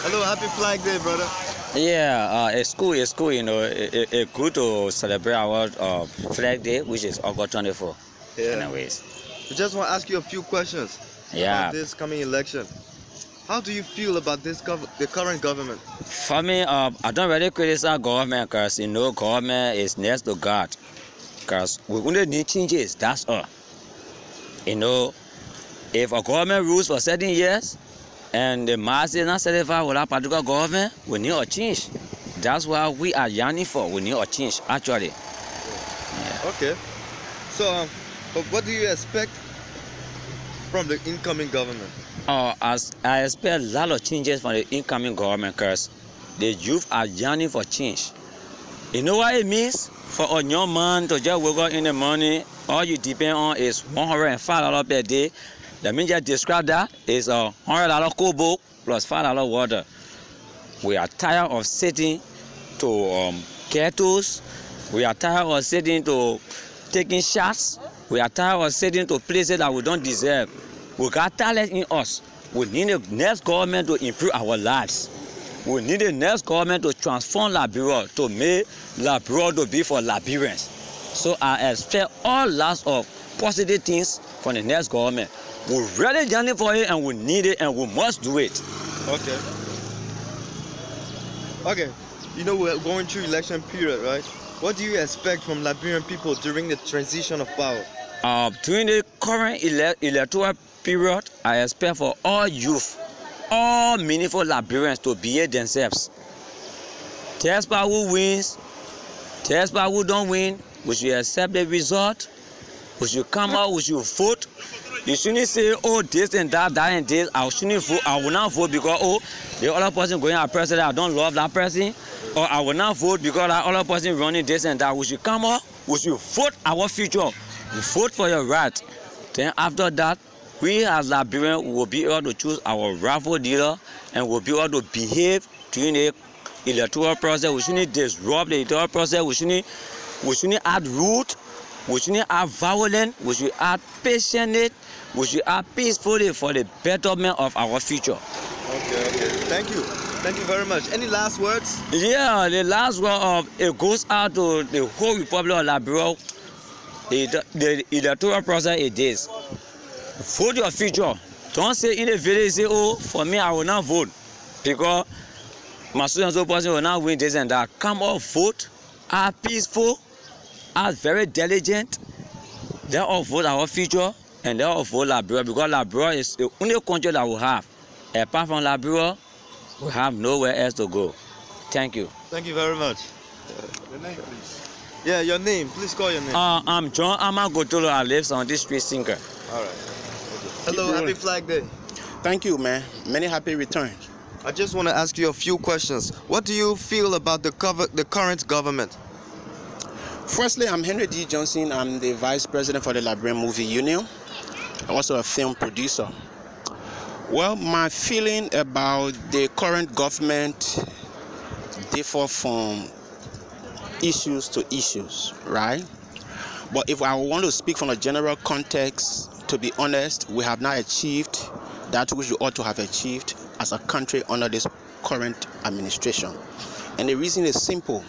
Hello, happy Flag Day, brother. Yeah, it's cool, you know. It's good to celebrate our Flag Day, which is August 24. Yeah. Anyways. I just want to ask you a few questions about this coming election. How do you feel about the current government? For me, I don't really criticize government because, you know, government is next to God. Because we only need changes, that's all. You know, if a government rules for 7 years and the mass is not satisfied with that particular government, we need a change. That's what we are yearning for. We need a change, actually. Yeah. Okay. So, what do you expect from the incoming government? As I expect a lot of changes from the incoming government because the youth are yearning for change. You know what it means? For a young man to just wake up in the morning, all you depend on is $105 per day. The means just describe that is a $100 kobo plus $5 water. We are tired of sitting to ghettos. We are tired of sitting to taking shots. We are tired of sitting to places that we don't deserve. We got talent in us. We need the next government to improve our lives. We need the next government to transform Liberia, to make Liberia to be for Liberians. So I expect all lots of positive things from the next government. We're really yearning for it and we need it and we must do it. Okay. Okay. You know we're going through election period, right? What do you expect from Liberian people during the transition of power? During the current electoral period, I expect for all youth, all meaningful Liberians to behave themselves. Despite who wins, despite who don't win, we should accept the result. We should come out, we should vote. You shouldn't say, oh, this and that and this. I shouldn't vote. I will not vote because, oh, the other person going as president, I don't love that person. Or I will not vote because that other person running this and that. We should come out, we should vote our future. We vote for your right. Then after that, we as Liberians will be able to choose our rightful leader and will be able to behave during the electoral process. We shouldn't disrupt the electoral process. We shouldn't add root. We shouldn't act violent. We should act patiently. We should act peacefully for the betterment of our future. Okay. Thank you. Thank you very much. Any last words? Yeah, the last word it goes out to the whole Republic of Liberia. The electoral process is this. Vote your future. Don't say in the village, say, oh, for me, I will not vote because my so-and-so person will not win this and that. Come out, vote, are peaceful, are very diligent. They all vote our future and they all vote Liberia because Liberia is the only country that we have. Apart from Liberia, we have nowhere else to go. Thank you. Thank you very much. Your name, please. Yeah, your name. Please call your name. I'm John Amagotolo. I live on this street sinker. All right. Hello, happy Flag Day. Thank you, man. Many happy returns. I just want to ask you a few questions. What do you feel about the current government? Firstly, I'm Henry D. Johnson. I'm the Vice President for the Liberian Movie Union. I'm also a film producer. Well, my feeling about the current government differ from issues to issues, right? But if I want to speak from a general context, to be honest, we have not achieved that which we ought to have achieved as a country under this current administration. And the reason is simple.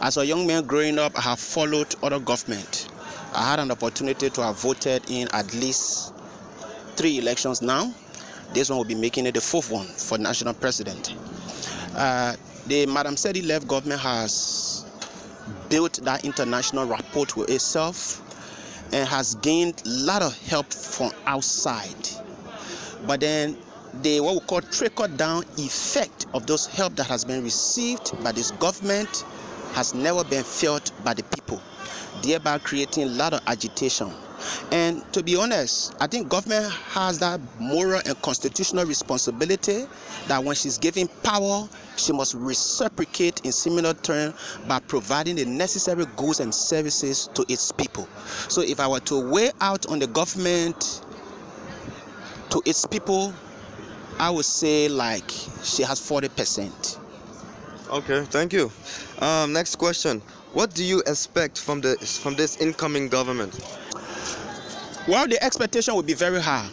As a young man growing up, I have followed other government. I had an opportunity to have voted in at least 3 elections now. This one will be making it the 4th one for national president. The Madam Sedi left government has built that international rapport with itself and has gained a lot of help from outside. But then the what we call trickle-down effect of those help that has been received by this government has never been felt by the people, thereby creating a lot of agitation. And to be honest, I think government has that moral and constitutional responsibility that when she's giving power, she must reciprocate in similar terms by providing the necessary goods and services to its people. So if I were to weigh out on the government to its people, I would say like she has 40%. Okay, thank you. Next question. What do you expect from this incoming government? Well, the expectation would be very high.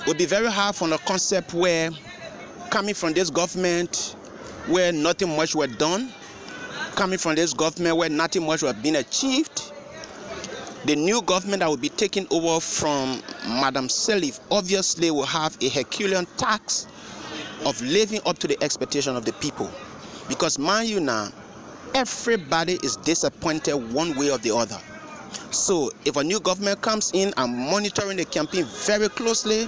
Would be very high from a concept where coming from this government where nothing much was done, coming from this government where nothing much was being achieved. The new government that will be taking over from Madam Sirleaf obviously will have a Herculean task of living up to the expectation of the people. Because mind you now, everybody is disappointed one way or the other. So if a new government comes in, I'm monitoring the campaign very closely.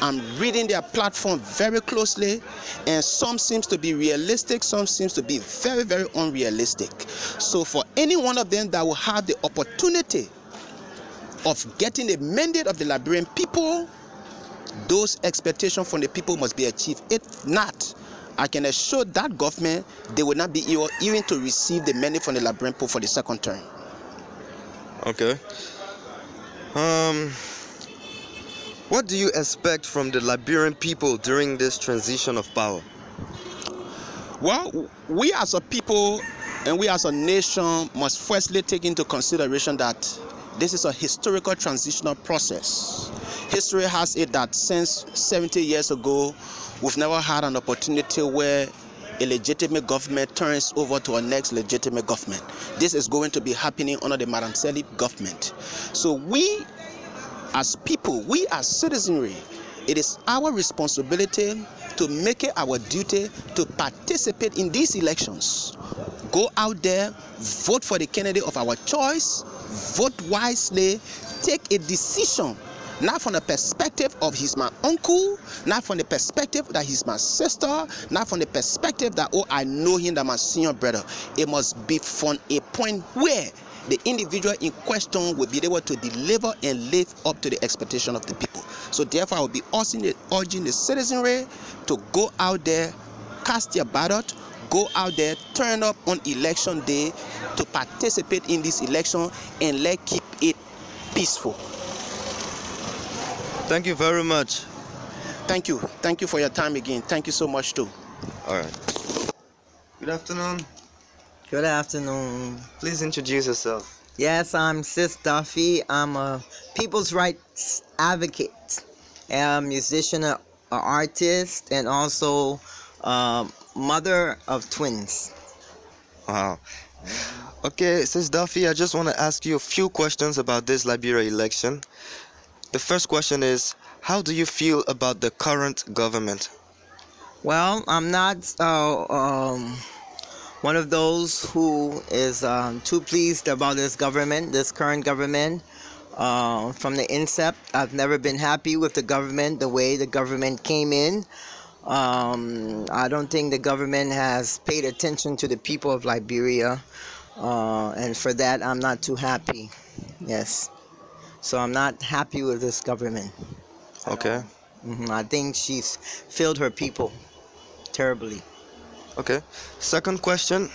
I'm reading their platform very closely, and some seems to be realistic, some seems to be very, very unrealistic. So for any one of them that will have the opportunity of getting the mandate of the Liberian people, those expectations from the people must be achieved. If not, I can assure that government they will not be even to receive the mandate from the Liberian people for the second term. Okay. What do you expect from the Liberian people during this transition of power? Well, we as a people and we as a nation must firstly take into consideration that this is a historical transitional process. History has it that since 70 years ago, we've never had an opportunity where a legitimate government turns over to a next legitimate government. This is going to be happening under the Madam Sirleaf government. So we as people, we as citizenry, it is our responsibility to make it our duty to participate in these elections. Go out there, vote for the candidate of our choice, vote wisely, take a decision, not from the perspective of he's my uncle, not from the perspective that he's my sister, not from the perspective that, oh, I know him, that my senior brother. It must be from a point where the individual in question will be able to deliver and live up to the expectation of the people. So therefore, I will be urging the citizenry to go out there, cast their ballot, go out there, turn up on election day to participate in this election, and let's keep it peaceful. Thank you very much. Thank you. Thank you for your time again. Thank you so much too. All right. Good afternoon. Good afternoon. Please introduce yourself. Yes, I'm Sis Duffy. I'm a people's rights advocate, a musician, an artist, and also mother of twins. Wow. Okay, Sis Duffy, I just want to ask you a few questions about this Liberia election. The first question is, how do you feel about the current government? Well, I'm not one of those who is too pleased about this government, this current government. From the incept, I've never been happy with the government, the way the government came in. I don't think the government has paid attention to the people of Liberia, and for that, I'm not too happy. Yes. So I'm not happy with this government. Okay. I think she's failed her people terribly. Okay. Second question.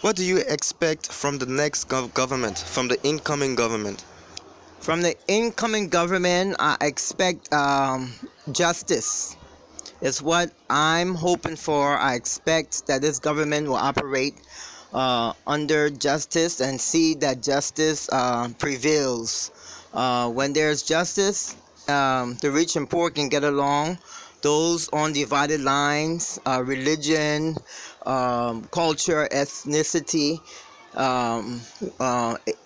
What do you expect from the next government, from the incoming government? From the incoming government, I expect justice. It's what I'm hoping for. I expect that this government will operate under justice and see that justice prevails. When there's justice, the rich and poor can get along. Those on divided lines, religion, culture, ethnicity,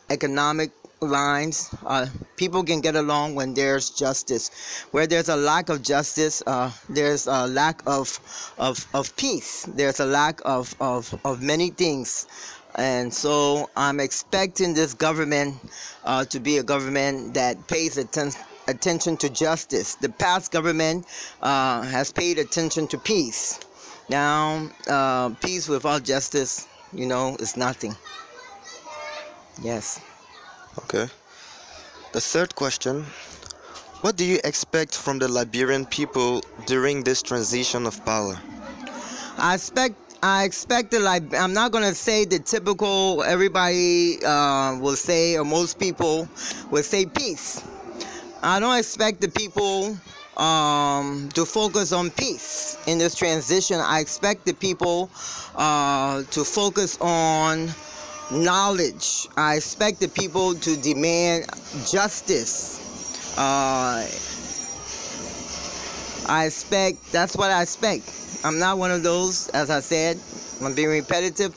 economic lines, people can get along when there's justice. Where there's a lack of justice, there's a lack of peace. There's a lack of many things. And so I'm expecting this government to be a government that pays attention to justice. The past government has paid attention to peace. Now, peace without justice, is nothing. Yes. Okay. The third question. What do you expect from the Liberian people during this transition of power? I expect I'm not going to say the typical everybody will say, or most people will say peace. I don't expect the people to focus on peace in this transition. I expect the people to focus on knowledge. I expect the people to demand justice. That's what I expect. I'm not one of those, as I said, I'm being repetitive,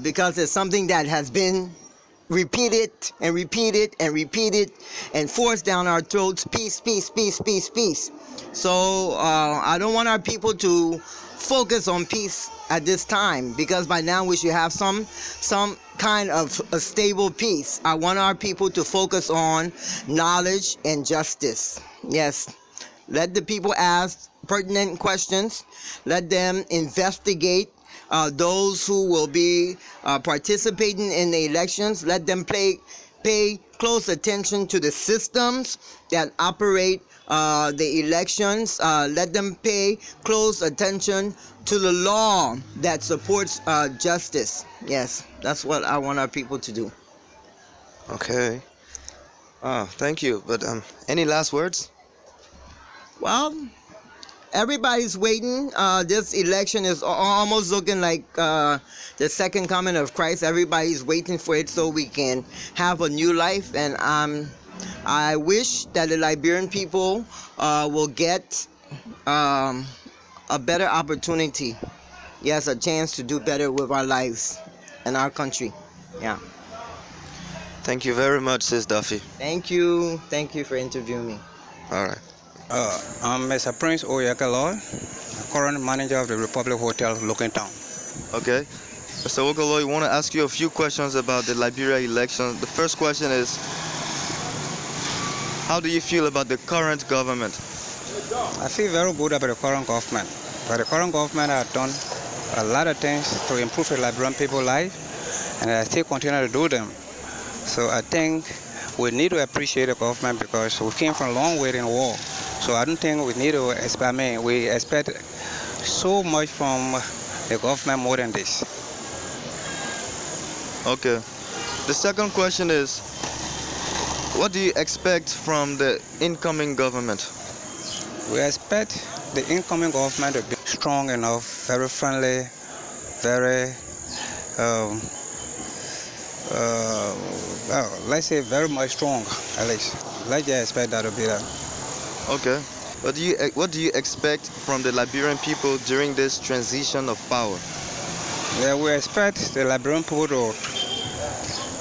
because it's something that has been repeated and repeated and repeated and forced down our throats. Peace, peace, peace, peace, peace. So I don't want our people to focus on peace at this time, because by now we should have some kind of a stable peace. I want our people to focus on knowledge and justice. Yes, let the people ask pertinent questions. Let them investigate those who will be participating in the elections. Let them pay close attention to the systems that operate the elections. Let them pay close attention to the law that supports justice. Yes, that's what I want our people to do. Okay. Thank you. But any last words? Well, everybody's waiting. This election is almost looking like the second coming of Christ. Everybody's waiting for it so we can have a new life. And I wish that the Liberian people will get a better opportunity. Yes, a chance to do better with our lives and our country. Yeah. Thank you very much, Sis Duffy. Thank you. Thank you for interviewing me. All right. I'm Mr. Prince Oyekalo, current manager of the Republic Hotel, Looking Town. Okay. Mr. Okolo, I want to ask you a few questions about the Liberia election. The first question is, how do you feel about the current government? I feel very good about the current government. But the current government has done a lot of things to improve the Liberian people's life, and I still continue to do them. So I think we need to appreciate the government because we came from a long way in the war. So I don't think we need to expect, we expect so much from the government more than this. Okay. The second question is, what do you expect from the incoming government? We expect the incoming government to be strong enough, very friendly, very, let's say very much strong, at least. Let's just expect that to be that. Okay. What do you expect from the Liberian people during this transition of power? Yeah, we expect the Liberian people to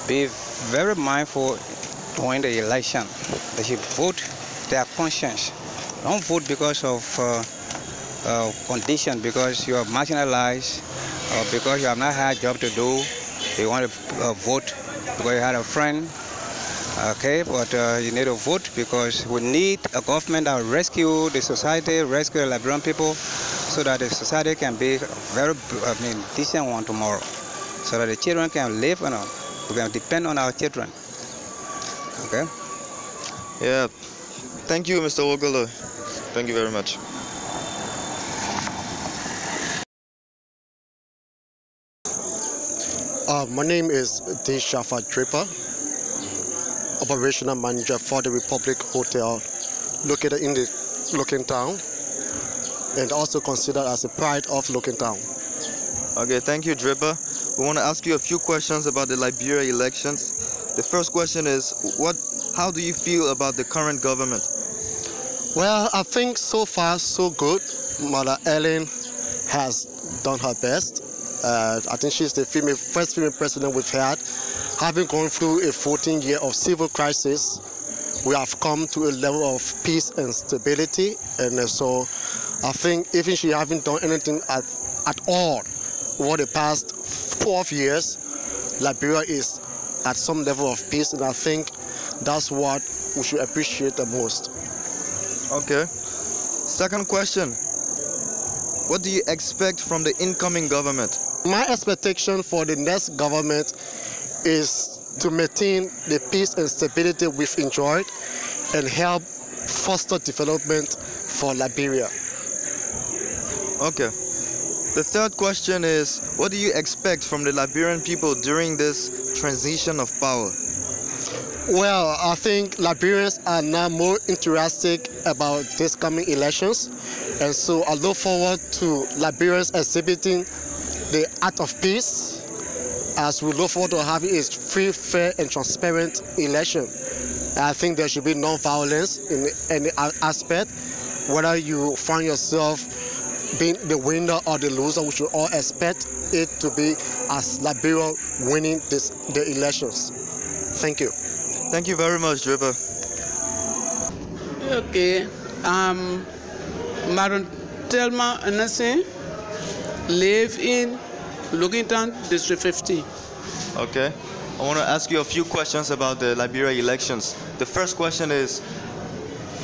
be very mindful during the election. They should vote their conscience. Don't vote because of condition, because you are marginalized, or because you have not had a job to do. You want to vote because you had a friend. Okay, but you need to vote because we need a government that will rescue the society, rescue the Liberian people, so that the society can be a very, decent one tomorrow, so that the children can live, we can depend on our children. Okay? Yeah. Thank you, Mr. Ogolo. Thank you very much. My name is Deshafa Draper, operational manager for the Republic Hotel, located in the Looking Town, and also considered as a pride of Looking Town. Okay, thank you, Draper. We want to ask you a few questions about the Liberia elections. The first question is, how do you feel about the current government? Well, I think so far so good. Mother Ellen has done her best. I think she's the first female president we've had. Having gone through a 14-year of civil crisis, we have come to a level of peace and stability. And so I think even she hasn't done anything at all over the past 12 years, Liberia is at some level of peace. And I think that's what we should appreciate the most. Okay. Second question. What do you expect from the incoming government? My expectation for the next government is to maintain the peace and stability we've enjoyed and help foster development for Liberia. Okay. The third question is, what do you expect from the Liberian people during this transition of power? Well, I think Liberians are now more enthusiastic about this coming elections, and so I look forward to Liberians exhibiting the art of peace as we look forward to having a free, fair, and transparent election. I think there should be non-violence in any aspect, whether you find yourself being the winner or the loser, we should all expect it to be as Liberia winning the elections. Thank you. Thank you very much, Dripper. Okay, Madam Thelma Anderson, live in Loganton, District 50. Okay. I want to ask you a few questions about the Liberia elections. The first question is,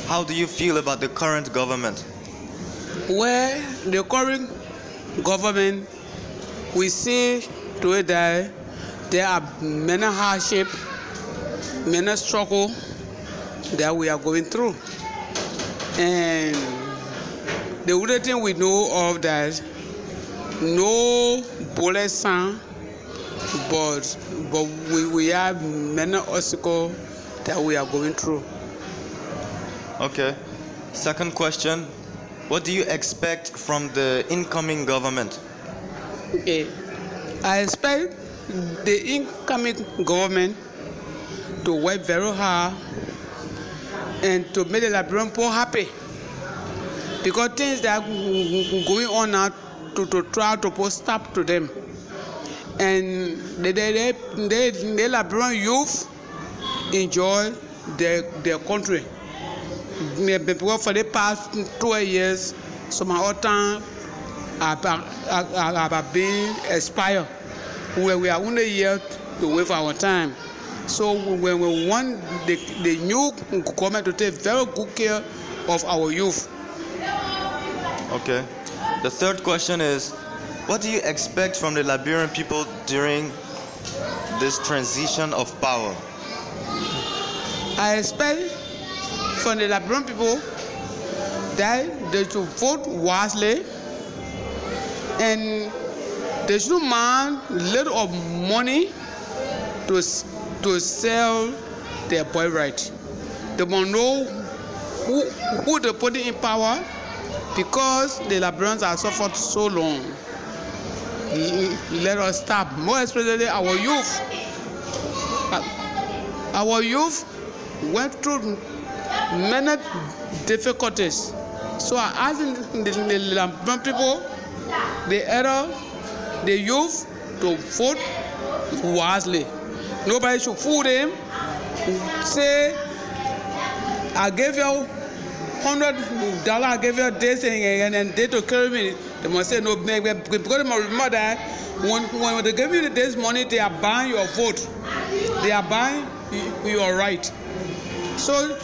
how do you feel about the current government? Where the current government, we see today there are many hardships, many struggles that we are going through. And the only thing we know of that, no bullet sound, but we have many obstacles that we are going through. Okay. Second question, what do you expect from the incoming government? Okay. I expect the incoming government to work very hard and to make the Liberian poor happy. Because things that are going on now to try to put stop to them. And the Liberian youth enjoy their country. Because for the past 12 years, some of our time have been expired. We are only here to wait for our time. So when we want the new government to take very good care of our youth. Okay. The third question is, what do you expect from the Liberian people during this transition of power? I expect from the Liberian people that they should vote wisely and they should mind a little of money to sell their boy right. They must know who they put in power because the Liberians have suffered so long. Let us stop, more especially our youth. Our youth went through many difficulties. So I ask the Liberian people, the elder, the youth, to vote wisely. Nobody should fool them. Say, I gave you $100, I gave you this, and they to carry me. They must say no, because they must remember that when they give you this money, they are buying your vote. They are buying your right. So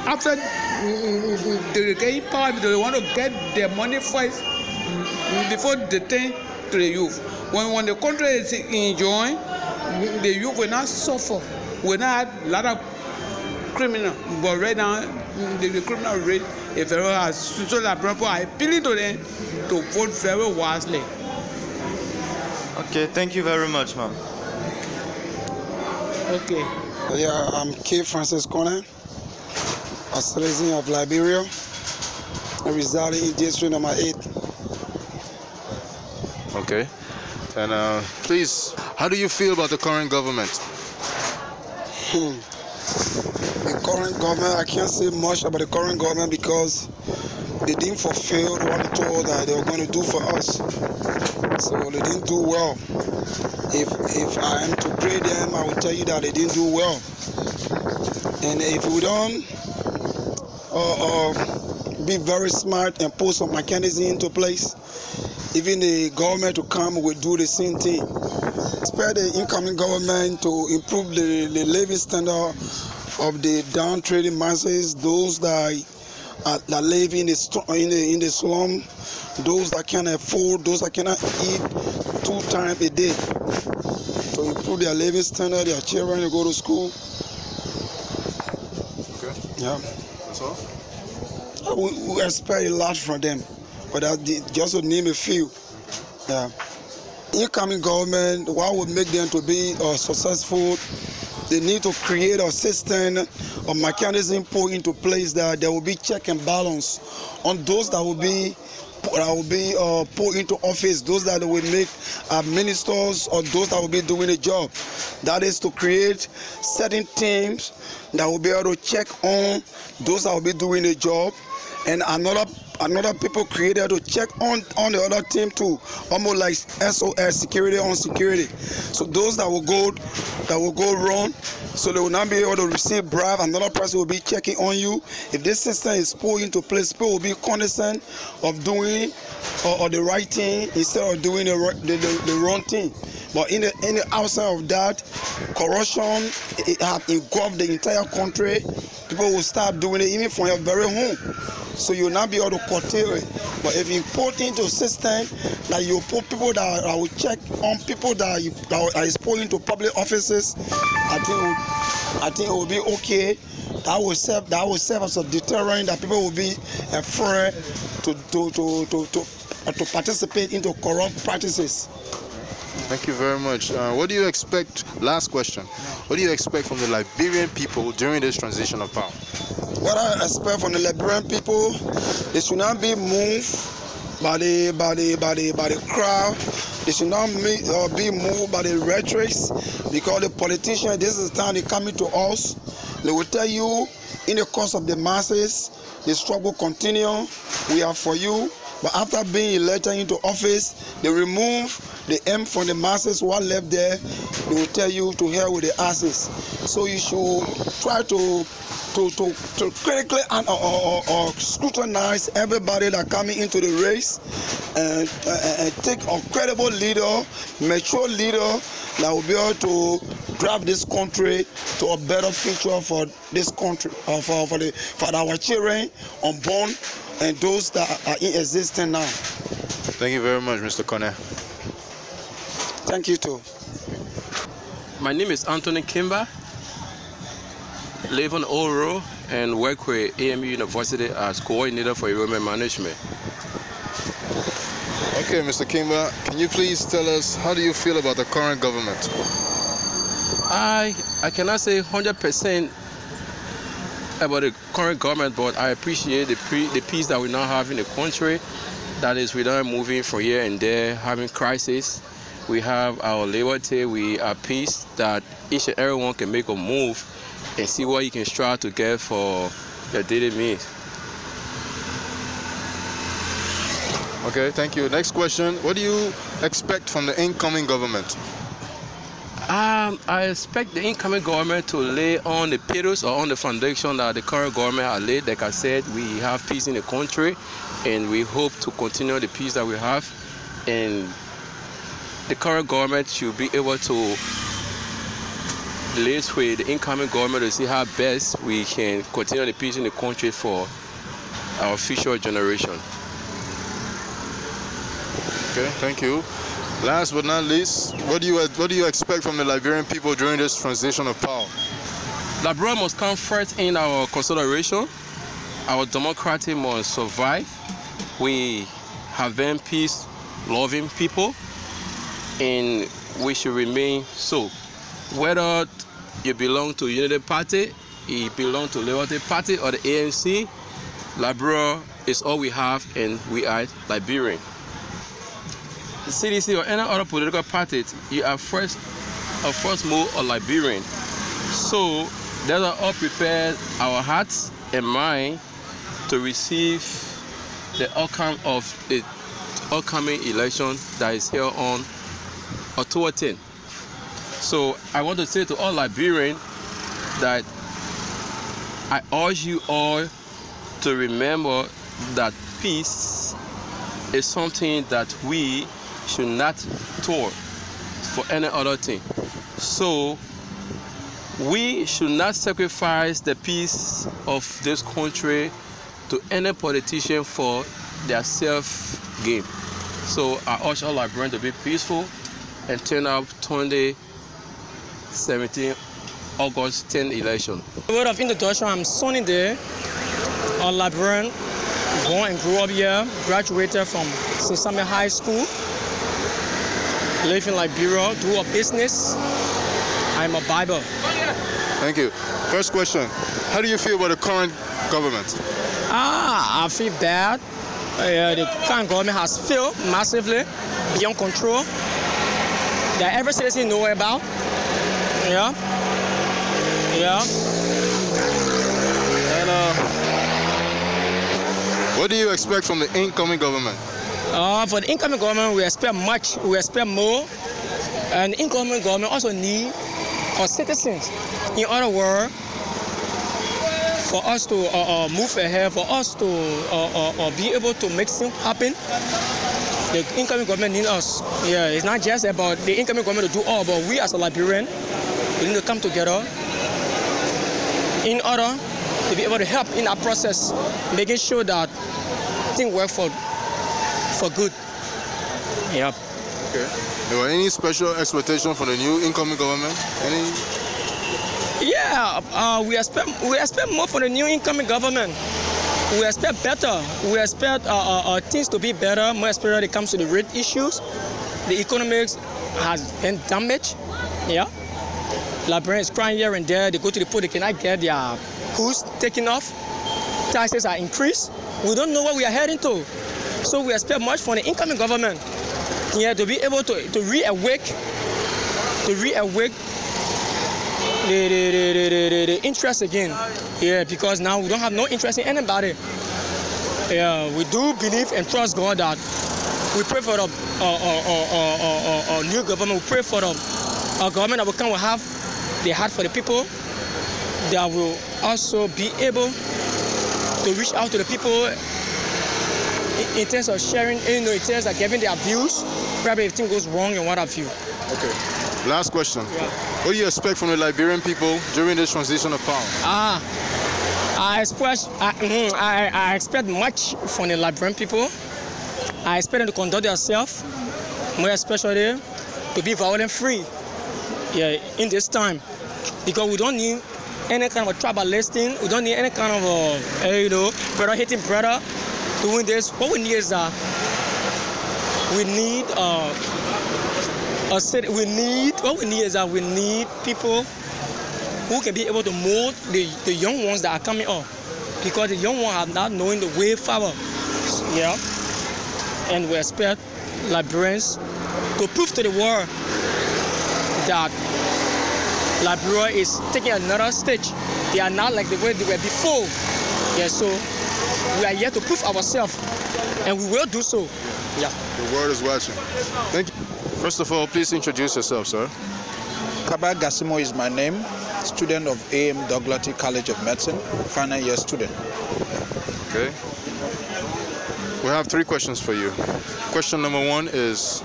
after they get power, they want to get their money first before they turn to the youth. When the country is enjoying, the youth will not suffer. We not have a lot of criminal, but right now the criminal rate is very high. So that people are appealing to them to vote very wisely. Okay, thank you very much, ma'am. Okay. Yeah, I'm K. Francis Conner, a citizen of Liberia, residing in District number 8. Okay. And please, how do you feel about the current government? The current government, I can't say much about the current government because they didn't fulfill what they told that they were going to do for us. So they didn't do well. If I am to grade them, I will tell you that they didn't do well. And if we don't be very smart and put some mechanism into place, even the government to come will do the same thing. Expect the incoming government to improve the living standard of the downtrading masses, those that live in the slum, those that can afford, those that cannot eat 2 times a day. To improve their living standard, their children to go to school. Okay. Yeah. That's all? We expect a lot from them, but just to name a few. Yeah. Incoming government, what would make them to be successful? They need to create a system or mechanism put into place that there will be check and balance on those that will be put into office, those that will make ministers or those that will be doing a job. That is to create certain teams that will be able to check on those that will be doing a job and another people created to check on the other team too, almost like SOS, security on security. So those that will go wrong, so they will not be able to receive bribe. Another person will be checking on you. If this system is put into place, people will be cognizant of doing or the right thing instead of doing the wrong thing. But in the outside of that, corruption, it have engulfed the entire country. People will start doing it even from your very home. So you will not be able to curtail it. But if you put into a system that you put people that will check on people that is put into public offices, I think it will be okay. That will serve as a deterrent that people will be afraid to participate into corrupt practices. Thank you very much. What do you expect? Last question. What do you expect from the Liberian people during this transition of power? What I expect from the Liberian people, they should not be moved by the crowd. They should not be moved by the rhetoric, because the politicians, this is the time they come into us. They will tell you in the course of the masses, the struggle continue. We are for you. But after being elected into office, they remove the aim from the masses who are left there. They will tell you to hell with the asses. So you should try to critically or scrutinize everybody that coming into the race and take a credible leader, mature leader that will be able to drive this country to a better future for this country, for our children unborn and those that are in existence now. Thank you very much, Mr. Kone. Thank you too. My name is Anthony Kimber. Live on Oro and work with AMU University as coordinator for enrollment management. Okay, Mr. Kimber, can you please tell us how do you feel about the current government? I cannot say 100% about the current government, but I appreciate the peace that we now have in the country. That is, we don't moving from here and there, having crisis. We have our liberty, we are peace that each and everyone can make a move and see what you can strive to get for your daily needs. Okay, thank you. Next question. What do you expect from the incoming government? I expect the incoming government to lay on the pillars or on the foundation that the current government has laid. Like I said, we have peace in the country, and we hope to continue the peace that we have. And the current government should be able to liaise with the incoming government to see how best we can continue the peace in the country for our future generation. Okay, thank you. Last but not least, what do you expect from the Liberian people during this transition of power? Liberia must come first in our consideration. Our democracy must survive. We have been peace-loving people, and we should remain so. Whether you belong to Unity Party, you belong to Liberty Party or the ANC, Liberia is all we have, and we are Liberian. The CDC or any other political party, you are first move a Liberian. So let us all prepare our hearts and mind to receive the outcome of the upcoming election that is held on October 10th. So I want to say to all Liberians that I urge you all to remember that peace is something that we should not tour for any other thing. So we should not sacrifice the peace of this country to any politician for their self-gain. So I urge all Liberians to be peaceful and turn out 2017 August 10 election. Word of introduction, I'm Sonny there, a Liberian, born and grew up here, graduated from Sinsame High School, live in Liberia, do a business. I'm a Bible. Thank you. First question, how do you feel about the current government? I feel bad. The current government has failed massively, beyond control. That every citizen know about. Yeah. And What do you expect from the incoming government? For the incoming government, we expect much. We expect more. And the incoming government also need our citizens. In other words, for us to move ahead, for us to be able to make things happen, the incoming government needs us. Yeah, it's not just about the incoming government to do all, but we as a Liberian, we need to come together in order to be able to help in that process, making sure that things work for good. Yep. Okay. There were any special expectation for the new incoming government? Any? Yeah, we expect more from the new incoming government. We expect better. We expect things to be better, more especially when it comes to the rate issues. The economics has been damaged. Yeah. Liberians crying here and there. They go to the pool, they cannot get their goods taken off. Taxes are increased. We don't know where we are heading to. So we expect much from the incoming government. Yeah, to be able to reawake the interest again. Yeah, because now we don't have no interest in anybody. Yeah, we do believe and trust God that we pray for the new government. We pray for the government that will come will have the heart for the people, that will also be able to reach out to the people in terms of sharing, in terms of giving their views, probably if things goes wrong and what have you. Okay. Last question. Yeah. What do you expect from the Liberian people during this transition of power? I expect much from the Liberian people. I expect them to conduct themselves, more especially to be violent free. Yeah, in this time, because we don't need any kind of tribalism. We don't need any kind of brother hating brother doing this. What we need is we need we need people who can be able to mold the young ones that are coming up, because the young ones are not knowing the way forward. Yeah, and we expect Liberians to prove to the world that Liberia is taking another stage. They are not like the way they were before. Yeah, so we are here to prove ourselves, and we will do so. Yeah. The world is watching. Thank you. First of all, please introduce yourself, sir. Kaba Gasimo is my name, student of A.M. Dougherty College of Medicine, final year student. Okay. We have 3 questions for you. Question number 1 is,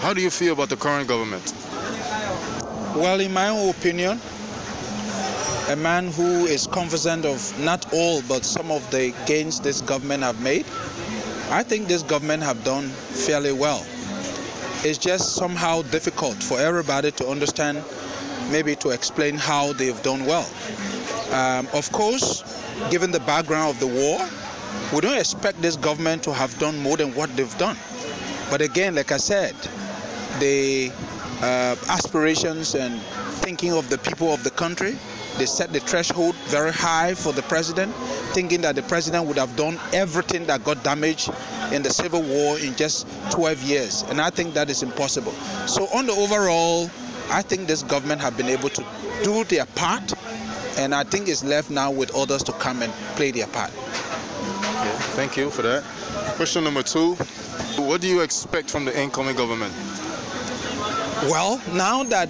how do you feel about the current government? Well, in my own opinion, a man who is cognizant of not all but some of the gains this government have made, I think this government have done fairly well. It's just somehow difficult for everybody to understand, maybe to explain how they've done well. Of course, given the background of the war, we don't expect this government to have done more than what they've done. But again, like I said, the aspirations and thinking of the people of the country, they set the threshold very high for the president, thinking that the president would have done everything that got damaged in the Civil War in just 12 years. And I think that is impossible. So on the overall, I think this government have been able to do their part, and I think it's left now with others to come and play their part. Okay, thank you for that. Question number 2, what do you expect from the incoming government? Well, now that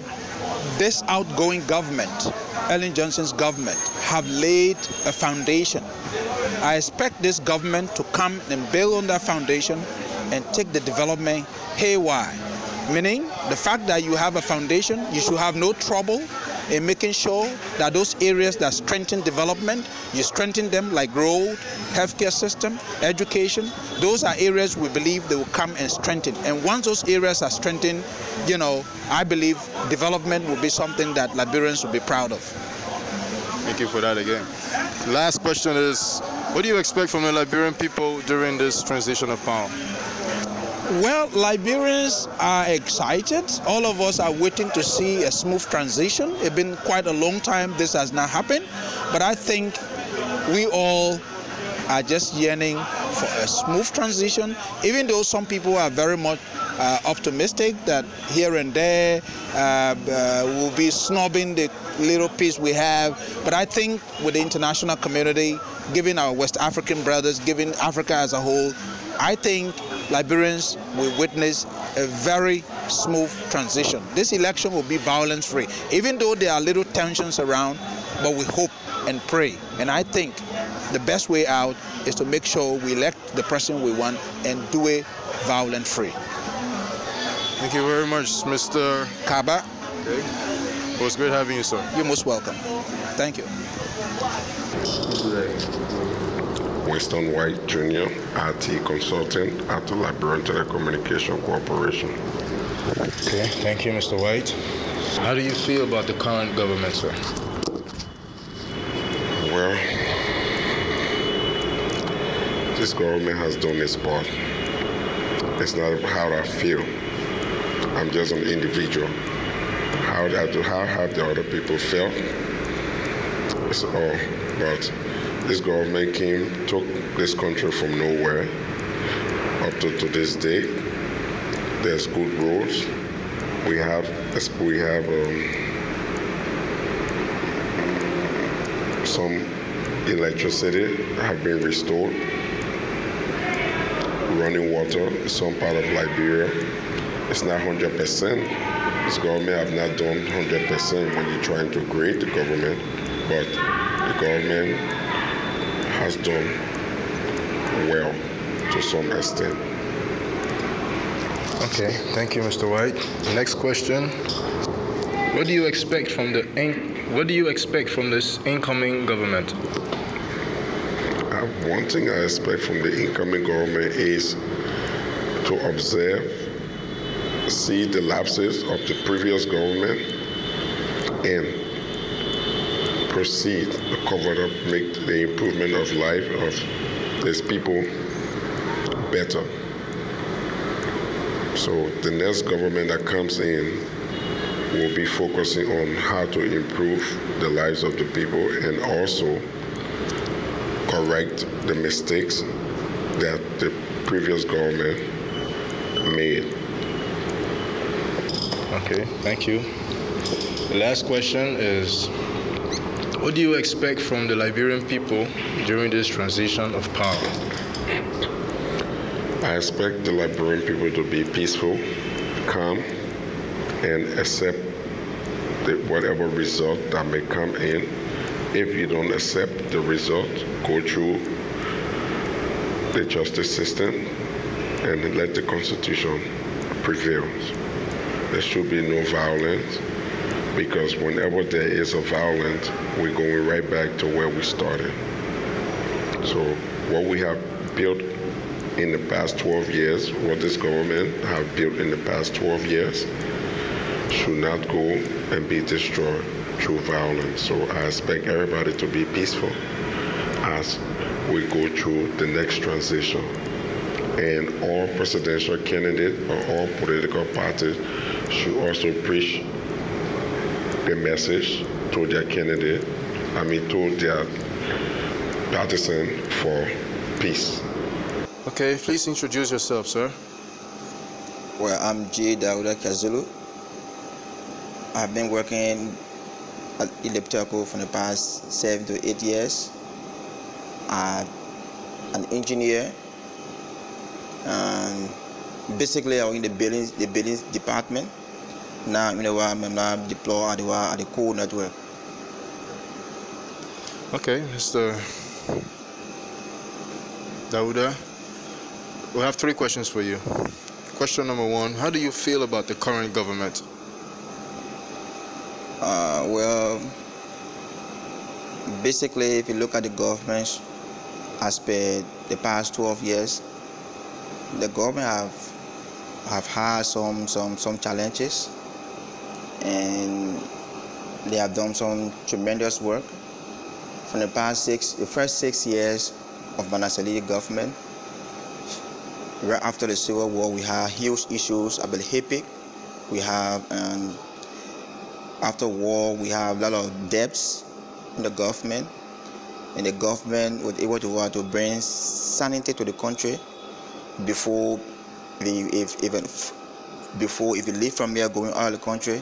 this outgoing government, Ellen Johnson's government, have laid a foundation, I expect this government to come and build on that foundation and take the development haywire. Meaning, the fact that you have a foundation, you should have no trouble in making sure that those areas that strengthen development, you strengthen them, like road, healthcare system, education. Those are areas we believe they will come and strengthen. And once those areas are strengthened, I believe development will be something that Liberians will be proud of. Thank you for that again. Last question is, what do you expect from the Liberian people during this transition of power? Well, Liberians are excited. All of us are waiting to see a smooth transition. It's been quite a long time this has not happened, but I think we all are just yearning for a smooth transition, even though some people are very much optimistic that here and there we'll be snubbing the little peace we have. But I think with the international community, giving our West African brothers, giving Africa as a whole, I think Liberians will witness a very smooth transition. This election will be violence-free, even though there are little tensions around, but we hope and pray. And I think the best way out is to make sure we elect the person we want and do it violence-free. Thank you very much, Mr. Kaba. Okay. It was great having you, sir. You're most welcome. Thank you. Winston White Jr., IT consultant at the Liberian Telecommunication Corporation. Okay, thank you, Mr. White. How do you feel about the current government, sir? Well, this government has done its part. It's not how I feel. I'm just an individual. How have the other people felt? It's all. But this government took this country from nowhere up to this day. There's good roads. We have some electricity have been restored. Running water in some part of Liberia. It's not 100%. This government have not done 100% when you're trying to create the government, but the government has done well to some extent. Okay, thank you, Mr. White. Next question: What do you expect from this incoming government? One thing I expect from the incoming government is to observe, see the lapses of the previous government, and proceed to cover up, make the improvement of life of these people better. So the next government that comes in will be focusing on how to improve the lives of the people and also correct the mistakes that the previous government made. Okay, thank you. The last question is, what do you expect from the Liberian people during this transition of power? I expect the Liberian people to be peaceful, calm, and accept whatever result that may come in. If you don't accept the result, go through the justice system and let the Constitution prevail. There should be no violence, because whenever there is a violence, we're going right back to where we started. So what we have built in the past 12 years, what this government have built in the past 12 years, should not go and be destroyed through violence. So I expect everybody to be peaceful as we go through the next transition. And all presidential candidates or all political parties should also preach the message to their candidate, to their partisan for peace. Okay, please introduce yourself, sir. Well, I'm J. Dauda Kazulu. I've been working at Electrical for the past 7 to 8 years. I'm an engineer, and basically I'm in the buildings department. Now I'm deployed at the core network. Okay, Mr. Dauda, we have 3 questions for you. Question number 1: How do you feel about the current government? Well, basically, if you look at the government as per the past 12 years, the government have had some challenges, and they have done some tremendous work. From the first 6 years of Manasali government, right after the Civil War, we had huge issues about HIPIC. We have after war, we have a lot of debts in the government, and the government was able to bring sanity to the country before if you leave from here going out of the country,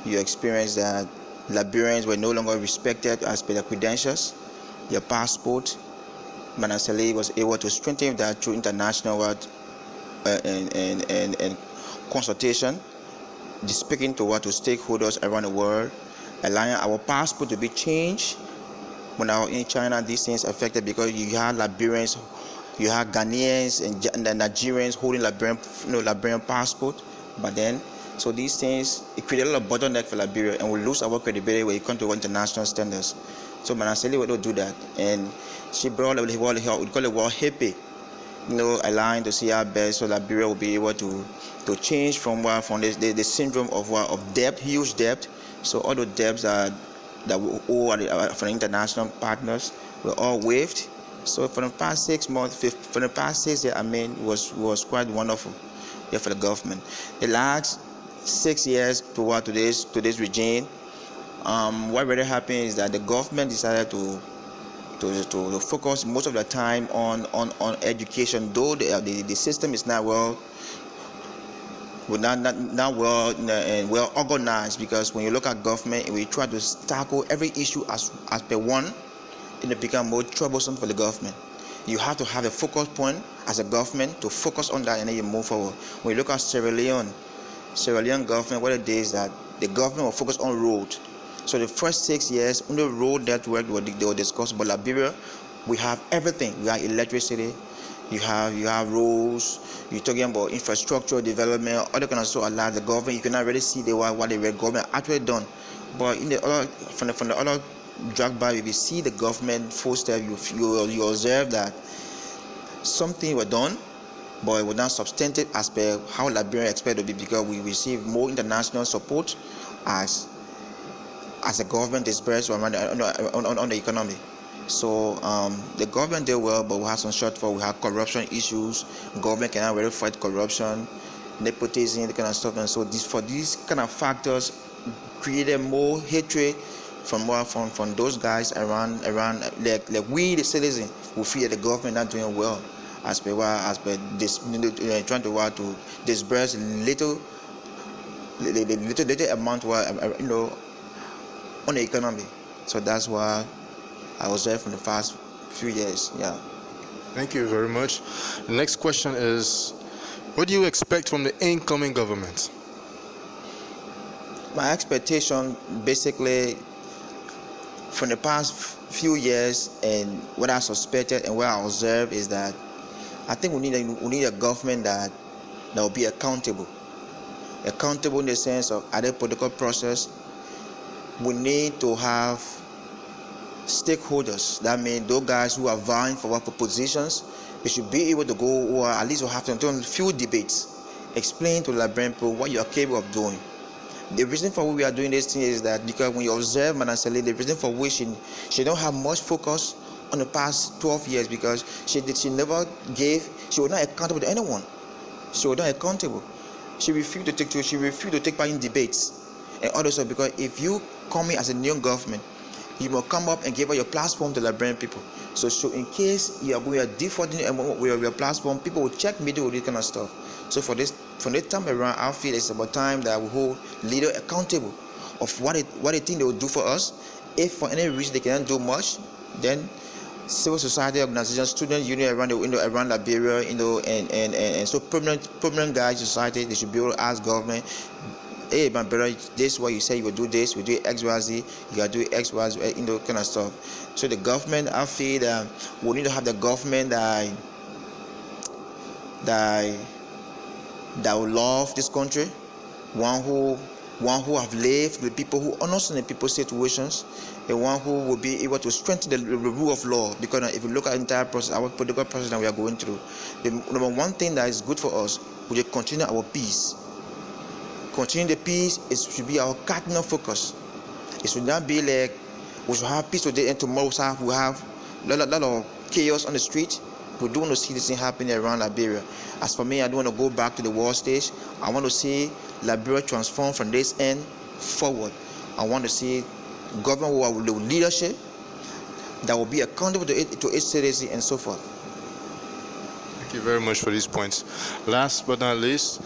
you experience that Liberians were no longer respected as per their credentials, their passport. Manasele was able to strengthen that through international and consultation, speaking to stakeholders around the world, allowing our passport to be changed. When I was in China, these things affected because you had Liberians, you had Ghanaians and Nigerians holding Liberian passport. But then, so these things, it created a lot of bottleneck for Liberia, and we lose our credibility when it comes to international standards. So Manasele will do that, and she brought the world health, we call it world hippie, allowing to see our best, so Liberia will be able to change from the syndrome of debt, huge debt. So all the debts that we owe from international partners were all waived. So for the past 6 months, for the past 6 years, was quite wonderful for the government. The last 6 years toward to this regime, what really happened is that the government decided to focus most of the time on education, though the system is not well organized, because when you look at government, we try to tackle every issue as per one, and it becomes more troublesome for the government. You have to have a focus point as a government to focus on that, and then you move forward. When you look at Sierra Leone government, what it did is that the government will focus on road. So the first 6 years, on the road network, they were discussed. But Liberia, we have everything. We have electricity, you have roads, you're talking about infrastructure development, other kind of stuff. A lot the government, you cannot really see what the government actually done. But in the other, from the other drag by, if you see the government full step, you observe that something was done, but it was not substantive as per how Liberia expected to be, because we receive more international support as a government dispersed on the economy. So the government did well, but we have some shortfall. We have corruption issues. Government cannot really fight corruption, nepotism, that kind of stuff. And so these kind of factors created more hatred from those guys around like we the citizens who feel the government not doing well as per this, trying to disperse little amount on the economy. So that's why I was there for the past few years. Yeah. Thank you very much. The next question is, what do you expect from the incoming government? My expectation, basically, from the past few years and what I suspected and what I observed, is that I think we need a government that will be accountable. Accountable in the sense of other political process. We need to have stakeholders. That means those guys who are vying for our positions, they should be able to go, or at least have to do a few debates, explain to the Liberian people what you are capable of doing. The reason for why we are doing this thing is that because when you observe Manasele, the reason for which she don't have much focus on the past 12 years, because she was not accountable to anyone. She was not accountable. She refused to take part in debates and other stuff, because if you come in as a new government, you must come up and give out your platform to Liberian people. So in case you are defaulting with your platform, people will check media with this kind of stuff. So from this time around, I feel it's about time that we hold leaders accountable of what they think they will do for us. If for any reason they cannot do much, then civil society organizations, student union around Liberia, and so prominent guys in society, they should be able to ask government, hey, my brother, this is what you say you will do this, we do X, Y, Z, you gotta do X, Y, Z, kind of stuff. So the government, I feel that we need to have the government that will love this country, one who have lived with people, who understand the people's situations, and one who will be able to strengthen the rule of law. Because if you look at the entire process, our political process that we are going through, the number one thing that is good for us, we should continue our peace. Continuing the peace should be our cardinal focus. It should not be like we should have peace today and tomorrow we have a lot of chaos on the street. We don't want to see this thing happening around Liberia. As for me, I don't want to go back to the world stage. I want to see Liberia transform from this end forward. I want to see government with leadership, that will be accountable to its citizen and so forth. Thank you very much for these points. Last but not least,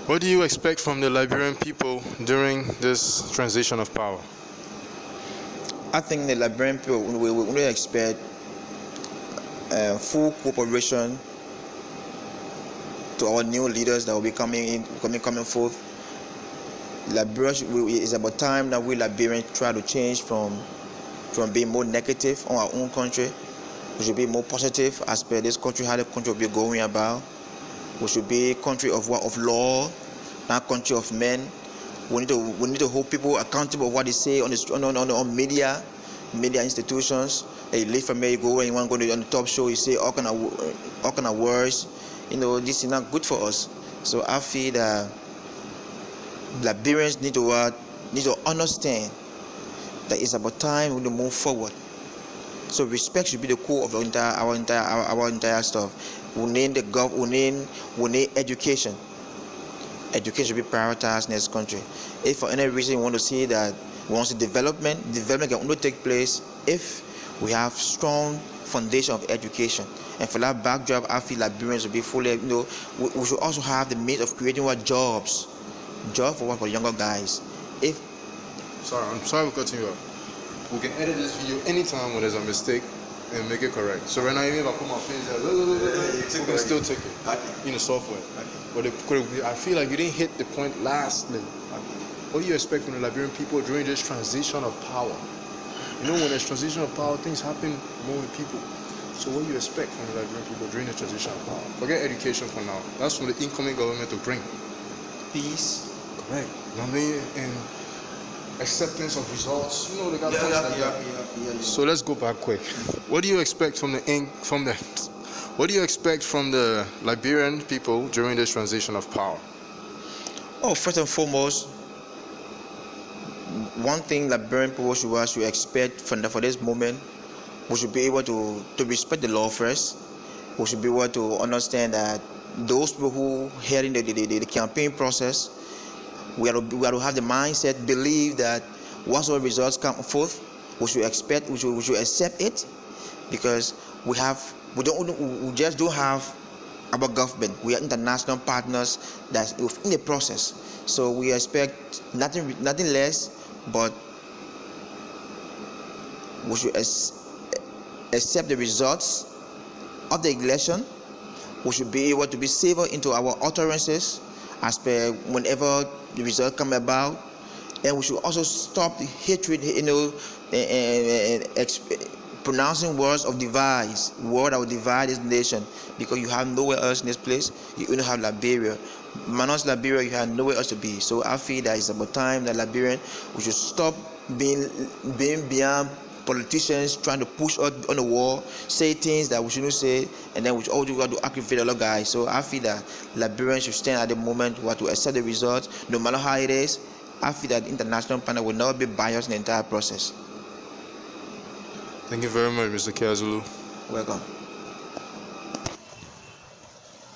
what do you expect from the Liberian people during this transition of power? I think the Liberian people will expect full cooperation to our new leaders that will be coming forth. Liberia is about time that we Liberians try to change from being more negative on our own country. We should be more positive as per this country, how the country will be going about. We should be a country of law, not country of men. We need to hold people accountable for what they say on media institutions. Hey, leave from here, you go and you want to go on the top show, you say all kind of words. This is not good for us. So I feel that Liberians need to understand that it's about time we need to move forward. So respect should be the core of our entire stuff. We need we need education. Education should be prioritized in this country. If for any reason you want to see that we want to development can only take place if we have strong foundation of education. And for that backdrop, I feel Liberians should be fully, we should also have the means of creating jobs for younger guys. I'm sorry for cutting you off. We can edit this video anytime when there's a mistake and make it correct. So right now, even if I put my face there, we can still take it in the software. But I feel like you didn't hit the point lastly. What do you expect from the Liberian people during this transition of power? When there's transition of power, things happen more with people. So what do you expect from the Liberian people during the transition of power? Forget education for now. That's from the incoming government to bring peace, correct? And acceptance of results. They got things like that. So let's go back quick. What do you expect from What do you expect from the Liberian people during this transition of power? First and foremost, one thing Liberian people should expect for this moment, we should be able to respect the law first. We should be able to understand that those people who heading the campaign process, we have to have the mindset, believe that whatsoever results come forth, we should accept it, because we just don't have our government. We are international partners that's within the process. So we expect nothing less, but we should accept the results of the election. We should be able to be civil into our utterances as per whenever the result come about, and we should also stop the hatred, pronouncing words that will divide this nation, because you have nowhere else in this place. You only have Liberia. Minus Liberia, you have nowhere else to be. So I feel that it's about time that we should stop being beyond politicians trying to push us on the wall, say things that we shouldn't say, and then we all do got to aggravate other guys. So I feel that Liberians should stand at the moment to accept the results, no matter how it is. I feel that the international panel will never be biased in the entire process. Thank you very much, Mr. Kiazulu. Welcome.